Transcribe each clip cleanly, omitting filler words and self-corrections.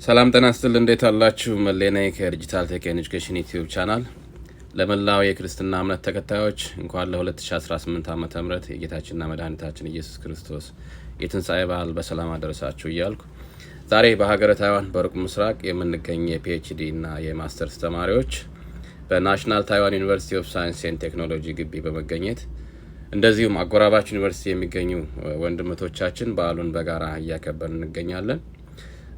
ሰላም ጤና ይስጥልኝ እንዴት አላችሁ? መለኔ ከዲጂታል ቴክ ኤጁኬሽን ዩቲዩብ ቻናል ለመላው የክርስትና እምነት ተከታዮች እንኳን ለ2018 ዓመተ ምህረት የጌታችንና መድኃኒታችን ኢየሱስ ክርስቶስ የትንሣኤ በዓል በሰላም አደረሳችሁ እያልኩ ዛሬ በሀገረ ታይዋን በሩቅ ምስራቅ የምንገኝ የፒኤችዲ እና የማስተርስ ተማሪዎች በናሽናል ታይዋን ዩኒቨርሲቲ ኦፍ ሳይንስ ኤንድ ቴክኖሎጂ ግቢ በመገኘት እንደዚሁም አጎራባች ዩኒቨርሲቲ የሚገኙ ወንድሞቻችን በዓሉን በጋራ እያከበርን እንገኛለን።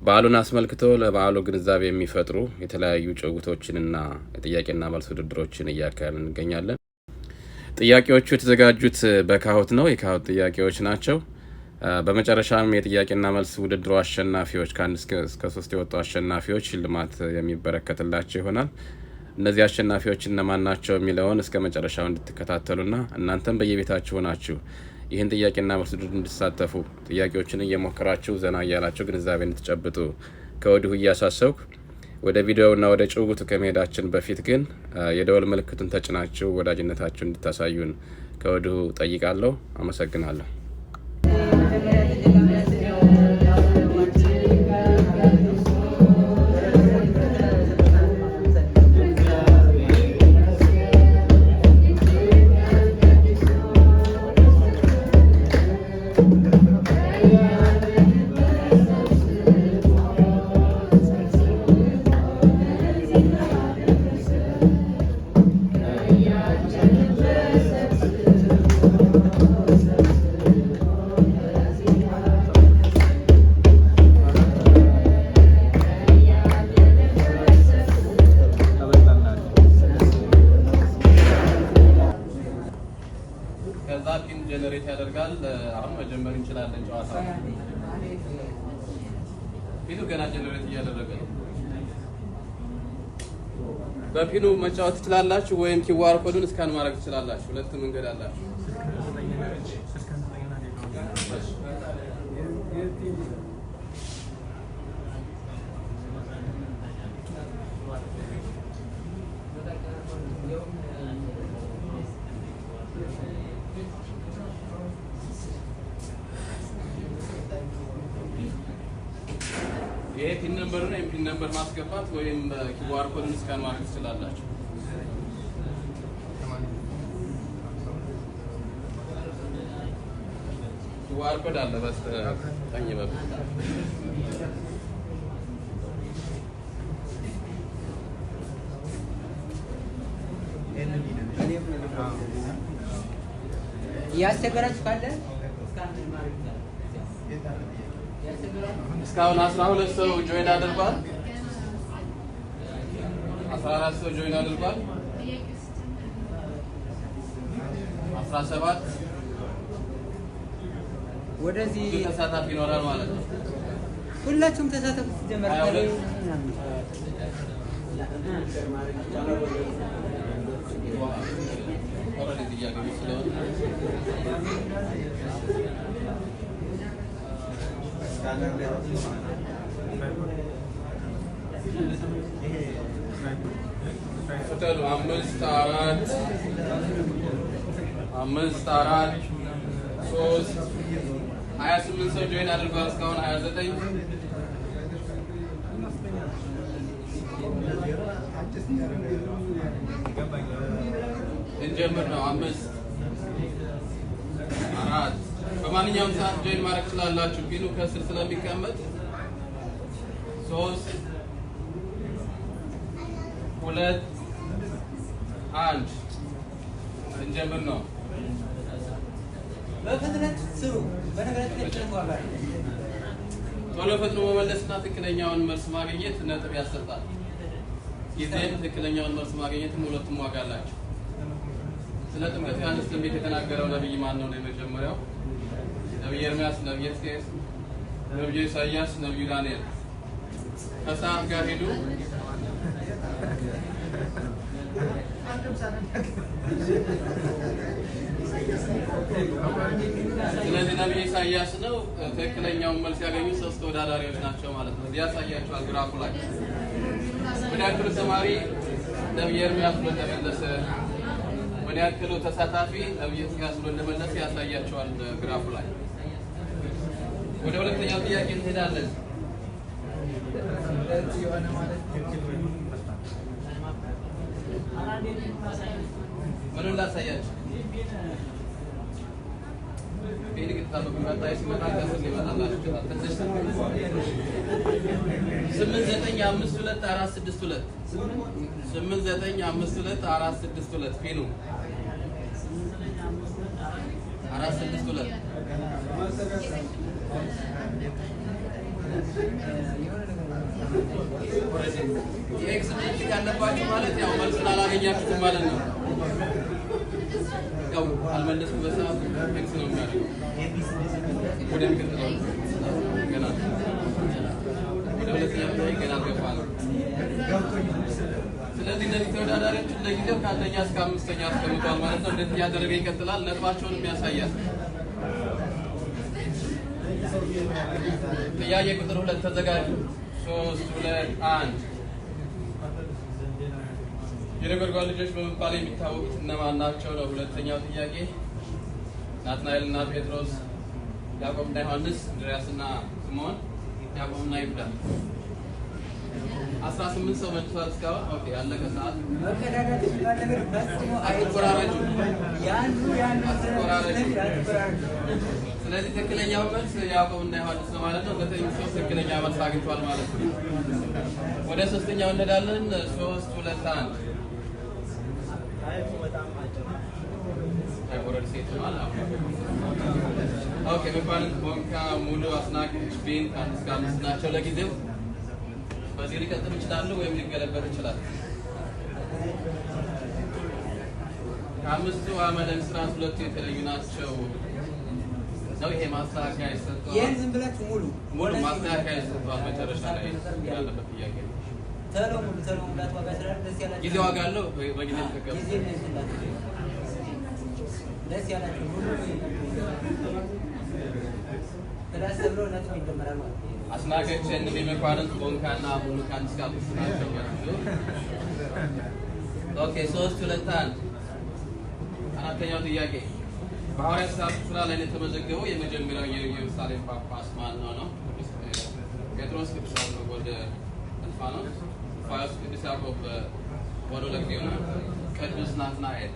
በዓሉን አስመልክቶ ለበዓሉ ግንዛቤ የሚፈጥሩ የተለያዩ ጭውውቶችንና የጥያቄና መልስ ውድድሮችን እያካሄድን እንገኛለን። ጥያቄዎቹ የተዘጋጁት በካሆት ነው፣ የካሆት ጥያቄዎች ናቸው። በመጨረሻም የጥያቄና መልስ ውድድሩ አሸናፊዎች ከ1 እስከ 3 የወጡ አሸናፊዎች ሽልማት የሚበረከትላቸው ይሆናል። እነዚህ አሸናፊዎች እነማን ናቸው የሚለውን እስከ መጨረሻው እንድትከታተሉና እናንተም በየቤታችሁ ሆናችሁ ይህን ጥያቄና መልስ ውድድር እንድትሳተፉ ጥያቄዎችን እየሞከራችሁ ዘና እያላችሁ ግንዛቤ እንድትጨብጡ ከወዲሁ እያሳሰብኩ ወደ ቪዲዮውና ወደ ጭውውቱ ከመሄዳችን በፊት ግን የደወል ምልክቱን ተጭናችሁ ወዳጅነታችሁን እንድታሳዩን ከወዲሁ ጠይቃለሁ። አመሰግናለሁ። ፒን ጀነሬት ያደርጋል። አሁን መጀመር እንችላለን ጨዋታው። ፒኑ ገና ጀነሬት እያደረገ ነው። በፒኑ መጫወት ትችላላችሁ ወይም ኪዋር ኮዱን ስካን ማድረግ ትችላላችሁ። ሁለት መንገድ አላችሁ። ይሄ ፒን ነምበር ነው። ፒን ነምበር ማስገባት ወይም ኪዋር ኮድን ስካን ማድረግ ትችላላችሁ። ኪዋር ኮድ አለ በስተቀኝ በኩል። ያስቸገራችሁ ካለ እስካሁን 12 ሰው ጆይን አድርጓል። 14 ሰው ጆይን አድርጓል። 17 ወደዚህ ተሳታፊ ይኖራል ማለት ነው። ሁላችሁም ተሳተፉ። ጀመረ ቁጥሩ 5 4 3 28 ሰው ጆይን አድርጓል። እስካሁን 29 እንጀምር ነው። 5 4 በማንኛውም ሰዓት ጆይን ማድረግ ትችላላችሁ። ፒኑ ከስር ስለሚቀመጥ 3 2 1 እንጀምር ነው። በፍጥነት ስሩ። በነገራችን ላይ ቶሎ ፈጥኖ መመለስና ትክክለኛውን መልስ ማግኘት ነጥብ ያሰጣል። ጊዜም ትክክለኛውን መልስ ማግኘትም ሁለቱም ዋጋ አላቸው። ስለ ጥምቀት ዮሐንስ ትንቢት የተናገረው ነብይ ማን ነው? የመጀመሪያው ነብይ ኤርምያስ፣ ነብይ ሕዝቅኤል፣ ነብይ ኢሳይያስ፣ ነብይ ዳንኤል። ከሰዓት ጋር ሄዱ። ስለዚህ ነብይ ኢሳይያስ ነው። ትክክለኛውን መልስ ያገኙ 3 ተወዳዳሪዎች ናቸው ማለት ነው። ያሳያቸዋል ግራፉ ላይ። ምን ያክሉ ተማሪ ነብይ ኤርምያስ እንደመለሰ፣ ምን ያክሉ ተሳታፊ ነብይ ሕዝቅኤል እንደመለሰ ያሳያቸዋል ግራፉ ላይ። ወደ ሁለተኛው ጥያቄ እንሄዳለን። ምኑን ላሳያችሁ? ቤት ከተጣበቁ ቀጣይ ሲመጣ ከስር ይመጣላችሁ ይችላል። ትንሽ 8952 8952 ፊኑ 462 ኤክስ ምልክት ያለባችሁ ማለት ያው መልሱን አላገኛችሁትም ማለት ነው። ያው አልመለስኩም በሰዓቱ ኤክስ ነው የሚያደርገው። ወደ ምክትለው ገና ወደ ሁለተኛ ላይ ገና አልገባንም። ስለዚህ እነዚህ ተወዳዳሪዎችን ለጊዜው ከአንደኛ እስከ አምስተኛ አስቀምጧል ማለት ነው። እንደዚህ እያደረገ ይቀጥላል። ነጥባቸውንም ያሳያል። ጥያቄ ቁጥር 2 ተዘጋጁ። 3 2 1 የነጎድጓድ ልጆች በመባል የሚታወቁት እነማን ናቸው ነው ሁለተኛው ጥያቄ። ናትናኤልና ጴጥሮስ፣ ያዕቆብና ዮሐንስ፣ እንድርያስና ስምዖን፣ ያዕቆብና ይሁዳ። 18 ሰው መልሷል እስካሁን። ኦኬ ያለቀ ሰዓት። አትቆራረጡ። ስለዚህ ትክክለኛው መልስ ያዕቆብና ዮሐንስ ነው ማለት ነው። 9 ሰው ትክክለኛ መልስ አግኝቷል ማለት ነው። ወደ ሶስተኛው እንሄዳለን። 3 2 1 ኦኬ መኳንንት፣ ቦንካ፣ ሙሉ፣ አስናቀች፣ ቢን ከአንድ እስከ 5 ናቸው ለጊዜው። በዚህ ሊቀጥል ይችላሉ ወይም ሊገለበጥ ይችላል። ከአምስቱ አመደ ምስራት 2 የተለዩ ናቸው ነው። ይሄ ማስተካከያ ይሰጠዋል። ይሄን ዝም ብላችሁ ሙሉ ማስተካከያ ይሰጠዋል። መጨረሻ ላይ ያለበት ጥያቄ ነው። ተሎ ሙላት ዋጋ ስላለ ደስ ያላችሁ ጊዜ ዋጋ አለው። በጊዜ ተከፈለ ጊዜ ነው ይላል። ደስ ያላችሁ ሁሉ ተላሰብሮ ነጥብ ይደመራል ማለት ነው። አስናቀች፣ እንዴ መኳንንት፣ ቦንካና ሙሉ ከአንድ እስከ 5 ናቸው ማለት ነው። ኦኬ 3 2 1 አራተኛው ጥያቄ በሐዋርያት ሥራ ላይ የተመዘገበው የመጀመሪያው የኢየሩሳሌም ጳጳስ ማን ነው? ጴጥሮስ፣ ቅዱስ ያዕቆብ ወደ እስጢፋኖስ፣ ፋዮስ፣ ቅዱስ ያዕቆብ ወደ ለቅዮና፣ ቅዱስ ናትናኤል።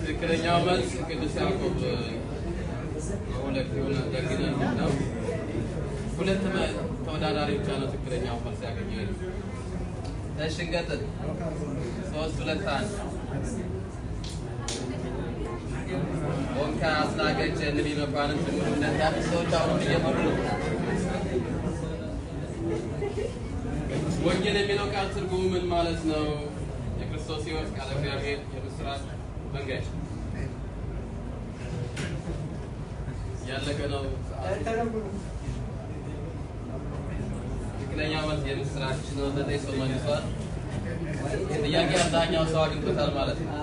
ትክክለኛው መልስ ቅዱስ ያዕቆብ ለቅዮና ነው። ሁለት ተወዳዳሪ ብቻ ነው ትክክለኛው መልስ ያገኘው። እሺ እንቀጥል። 3 2 1 ቦንካ፣ አስናቀች፣ እንዴ መኳንንት፣ ሙሉ እነዚህ አዲስ ሰዎች አሁን እየመሩ ነው። ወንጌል የሚለው ቃል ትርጉሙ ምን ማለት ነው? የክርስቶስ ሕይወት፣ ቃለ እግዚአብሔር፣ የምስራች መንገድ። ያለቀ ነው። ትክክለኛ መልስ የምስራች ነው። 9 ሰው መልሷል። ጥያቄ አብዛኛው ሰው አግኝቶታል ማለት ነው።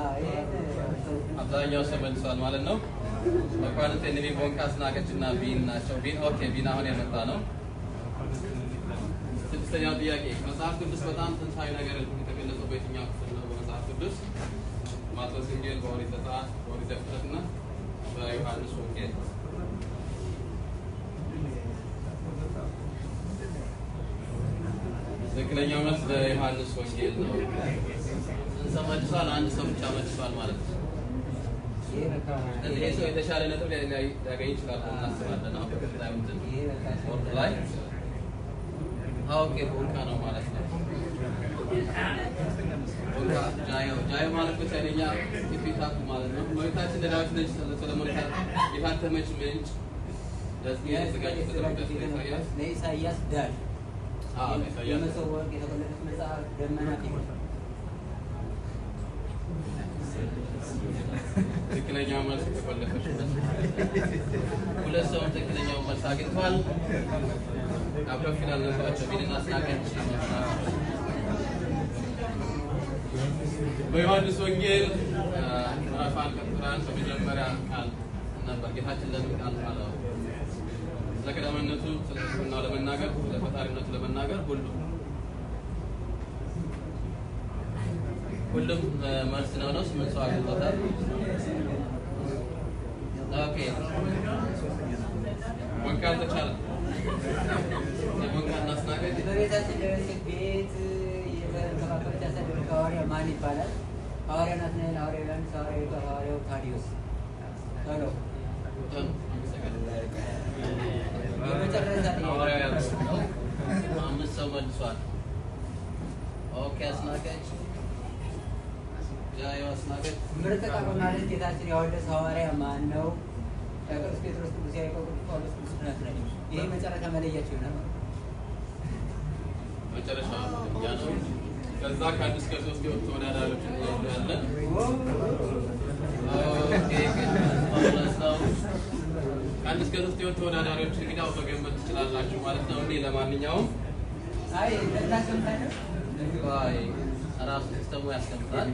አብዛኛው ሰው መልሷል ማለት ነው። መኳንንት፣ እንዴ ቦንካ፣ አስናቀች እና ቢን ናቸው። ቢን ኦኬ፣ ቢን አሁን የመጣ ነው። ስድስተኛው ጥያቄ መጽሐፍ ቅዱስ በጣም ጥንታዊ ነገር የተገለጸው በየትኛው ክፍል ነው? በመጽሐፍ ቅዱስ ማቴዎስ ወንጌል፣ በኦሪት ዘጸአት፣ በኦሪት ዘፍጥረት እና በዮሐንስ ወንጌል። ትክክለኛው መልስ በዮሐንስ ወንጌል ነው። ስንት ሰው መልሷል? አንድ ሰው ብቻ መልሷል ማለት ነው። ይሄ ሰው የተሻለ ነጥብ ሊያገኝ ይችላል እናስባለን። አሁን በቀጣዩ ወርድ ላይ ኦኬ ቦንካ ነው ማለት ነው። ቦንካ ጃዮ ማለት በቻይነኛ ኢፊታቱ ማለት ነው። መሬታችን ለዳዊት ልጅ ሰለሞን የታተመች ምንጭ ለዚህ የተዘጋጀ ለኢሳይያስ ዳሽ የመሰው ወርቅ የተቆለፈች መጽሐፍ ደመና ትክክለኛው መልስ የተቆለፈች ሁለት ሰው ትክክለኛው መልስ አግኝቷል። አብረው ፊናል ነጥባቸው ቢልና አስናቀች ናቸው። በዮሐንስ ወንጌል ምዕራፍ 1 ቁጥር 1 በመጀመሪያ ቃል ነበር። ጌታችን ለምን ቃል አለው? ስለ ቀዳማነቱ፣ ስለ ክርስትናው ለመናገር፣ ስለ ፈጣሪነቱ ለመናገር ሁሉም መልስ ነው። 8 ሰው አግኝቶታል። ኦኬ ቦንካ አልተቻለም። የቦንካ የጌታችን ለዮሴፍ ቤት የተከፋፈለች ያሳደረች ሐዋርያ ማን ይባላል? ሐዋርያው ናትናኤል፣ ሐዋርያው ዮሐንስ፣ ሐዋርያው ታዲዮስ። ቶሎ የመጨረሻ አምስት ሰው መልሷል። ኦኬ አስናቀች ያው አስናቀች ምርጥ ቃል ማለት ጌታችን ያወደሰ ሐዋርያ ማን ነው? ቅዱስ ጴጥሮስ፣ ቅዱስ ያዕቆብ፣ ቅዱስ ጳውሎስ፣ ቅዱስ ናትናኤል። ይሄ መጨረሻ መለያቸው ይሆናል ማለት ነው። መጨረሻ ያ ነው። ከዛ ከአንድ እስከ 3 የወጡ ተወዳዳሪዎች ያለን ከአንድ እስከ 3 የወጡ ተወዳዳሪዎች እንግዲህ አውቶገመት ትችላላችሁ ማለት ነው። እኔ ለማንኛውም አይ ለታሰምታለ አይ ራሱ ሲስተሙ ያስቀምጣል።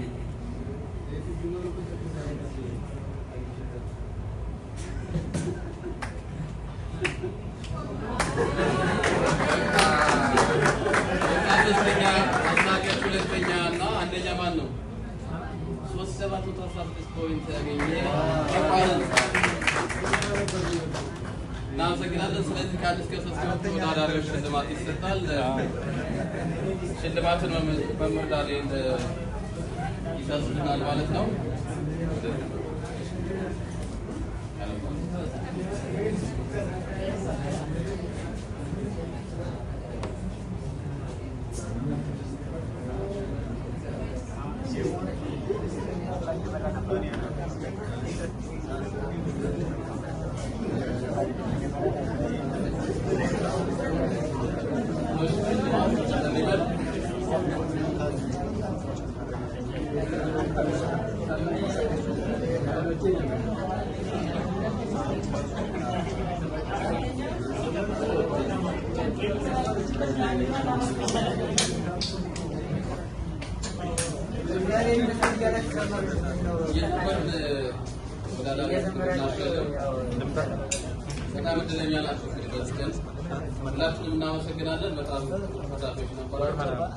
ሁለተኛ እና አንደኛ ማን ነው? 3716 ፖይንት ያገኘ እናመሰግናለን። ስለዚህ ከአንድ እስከ 3 የወጡ ተወዳዳሪዎች ሽልማት ይሰጣል። ሽልማቱን መምህር ዳንኤል ይሰጡናል ማለት ነው። በጣም እድለኛ ናቸው። ሁላችንም እናመሰግናለን። በጣም ተሳታፊዎች ነበራችሁ።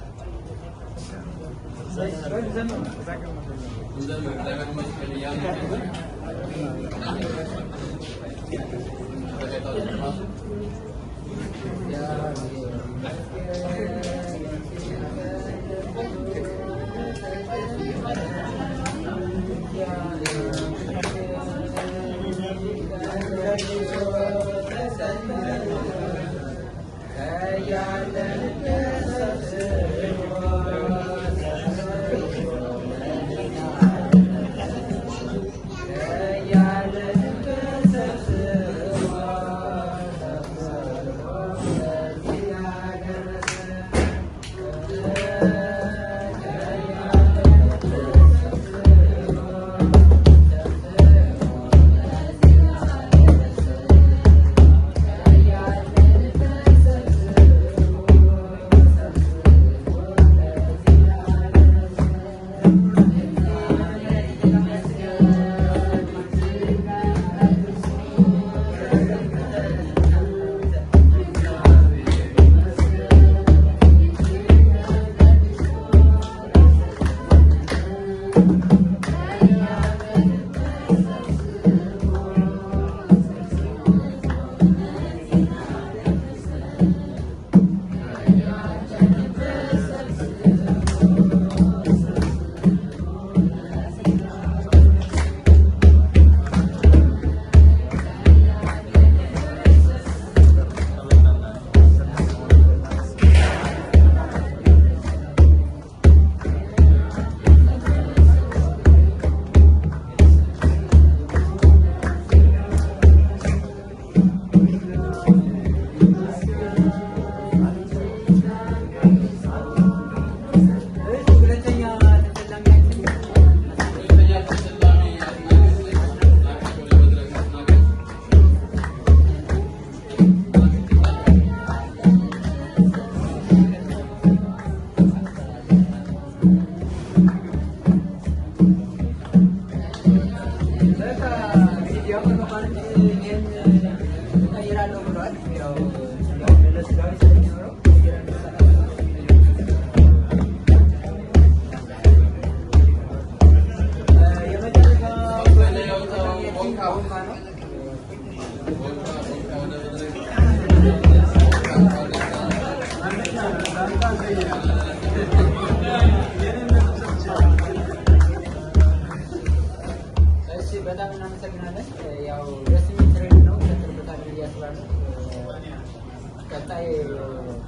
ቀጣይ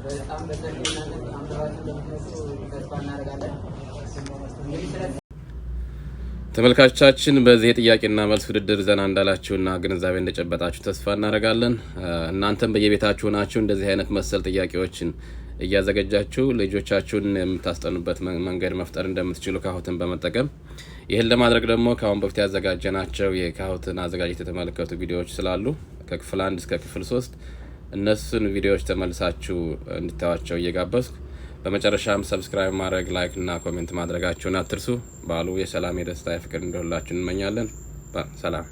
በጣም በሰፊና አንብባችሁ እንደምትመጡ ተስፋ እናደርጋለን። ተመልካቾቻችን በዚህ የጥያቄና መልስ ውድድር ዘና እንዳላችሁና ግንዛቤ እንደጨበጣችሁ ተስፋ እናደርጋለን። እናንተም በየቤታችሁ ናችሁ እንደዚህ አይነት መሰል ጥያቄዎችን እያዘጋጃችሁ ልጆቻችሁን የምታስጠኑበት መንገድ መፍጠር እንደምትችሉ ካሁትን በመጠቀም ይህን ለማድረግ ደግሞ ከአሁን በፊት ያዘጋጀናቸው የካሁትን አዘጋጅት የተመለከቱ ቪዲዮዎች ስላሉ ከክፍል 1 እስከ ክፍል 3 እነሱን ቪዲዮዎች ተመልሳችሁ እንድታዩዋቸው እየጋበዝኩ በመጨረሻም ሰብስክራይብ ማድረግ፣ ላይክ እና ኮሜንት ማድረጋችሁን አትርሱ። በዓሉ የሰላም፣ የደስታ፣ የፍቅር እንደሁላችሁ እንመኛለን። ሰላም።